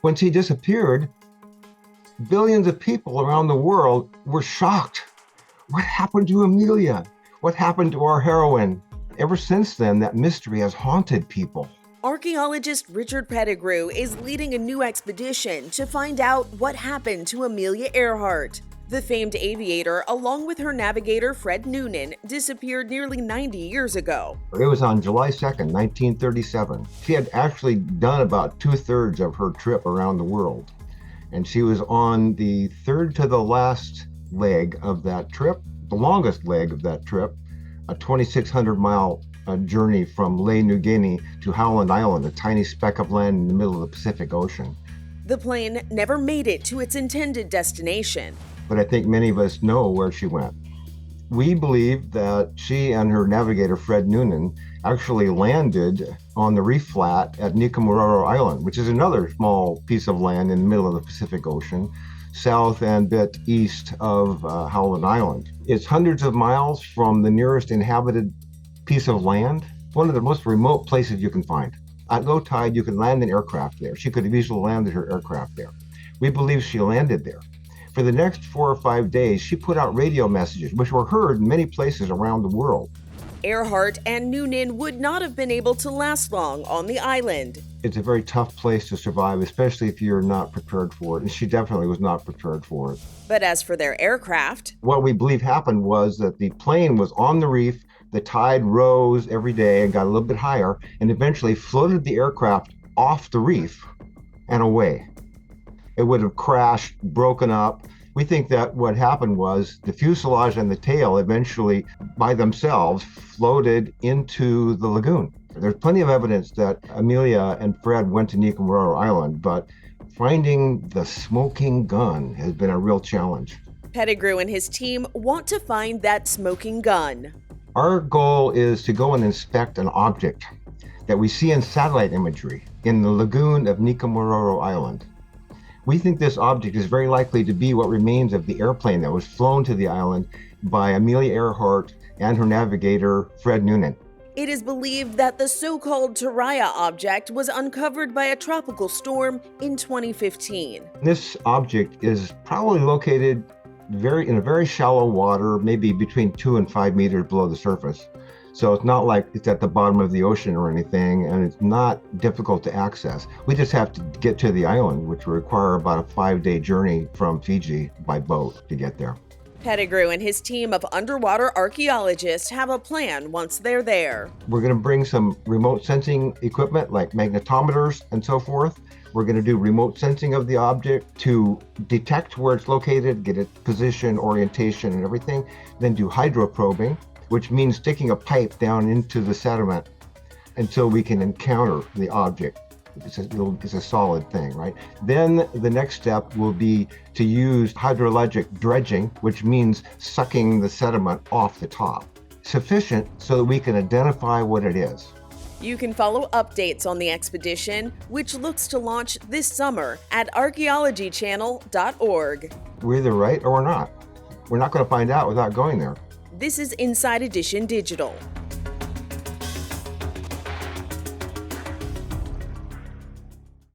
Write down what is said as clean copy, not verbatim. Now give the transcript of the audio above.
When she disappeared, billions of people around the world were shocked. What happened to Amelia? What happened to our heroine? Ever since then, that mystery has haunted people. Archaeologist Richard Pettigrew is leading a new expedition to find out what happened to Amelia Earhart. The famed aviator, along with her navigator Fred Noonan, disappeared nearly 90 years ago. It was on July 2nd, 1937. She had actually done about 2/3 of her trip around the world. And she was on the third to the last leg of that trip, the longest leg of that trip, a 2,600-mile journey from New Guinea to Howland Island, a tiny speck of land in the middle of the Pacific Ocean. The plane never made it to its intended destination. But I think many of us know where she went. We believe that she and her navigator, Fred Noonan, actually landed on the reef flat at Nikumaroro Island, which is another small piece of land in the middle of the Pacific Ocean, south and bit east of Howland Island. It's hundreds of miles from the nearest inhabited piece of land, one of the most remote places you can find. At low tide, you can land an aircraft there. She could have easily landed her aircraft there. We believe she landed there. For the next 4 or 5 days, she put out radio messages, which were heard in many places around the world. Earhart and Noonan would not have been able to last long on the island. It's a very tough place to survive, especially if you're not prepared for it, and she definitely was not prepared for it. But as for their aircraft, what we believe happened was that the plane was on the reef, the tide rose every day and got a little bit higher, and eventually floated the aircraft off the reef and away. It would have crashed, broken up. We think that what happened was the fuselage and the tail eventually, by themselves, floated into the lagoon. There's plenty of evidence that Amelia and Fred went to Nikumaroro Island, but finding the smoking gun has been a real challenge. Pettigrew and his team want to find that smoking gun. Our goal is to go and inspect an object that we see in satellite imagery in the lagoon of Nikumaroro Island. We think this object is very likely to be what remains of the airplane that was flown to the island by Amelia Earhart and her navigator, Fred Noonan. It is believed that the so-called Taraya object was uncovered by a tropical storm in 2015. This object is probably located in a very shallow water, maybe between 2 and 5 meters below the surface. So it's not like it's at the bottom of the ocean or anything, and it's not difficult to access. We just have to get to the island, which will require about a 5-day journey from Fiji by boat to get there. Pettigrew and his team of underwater archaeologists have a plan once they're there. We're going to bring some remote sensing equipment like magnetometers and so forth. We're going to do remote sensing of the object to detect where it's located, get its position, orientation, and everything. Then do hydroprobing, which means sticking a pipe down into the sediment until we can encounter the object. It's a solid thing, right? Then the next step will be to use hydrologic dredging, which means sucking the sediment off the top. Sufficient so that we can identify what it is. You can follow updates on the expedition, which looks to launch this summer at archaeologychannel.org. We're either right or we're not. We're not going to find out without going there. This is Inside Edition Digital.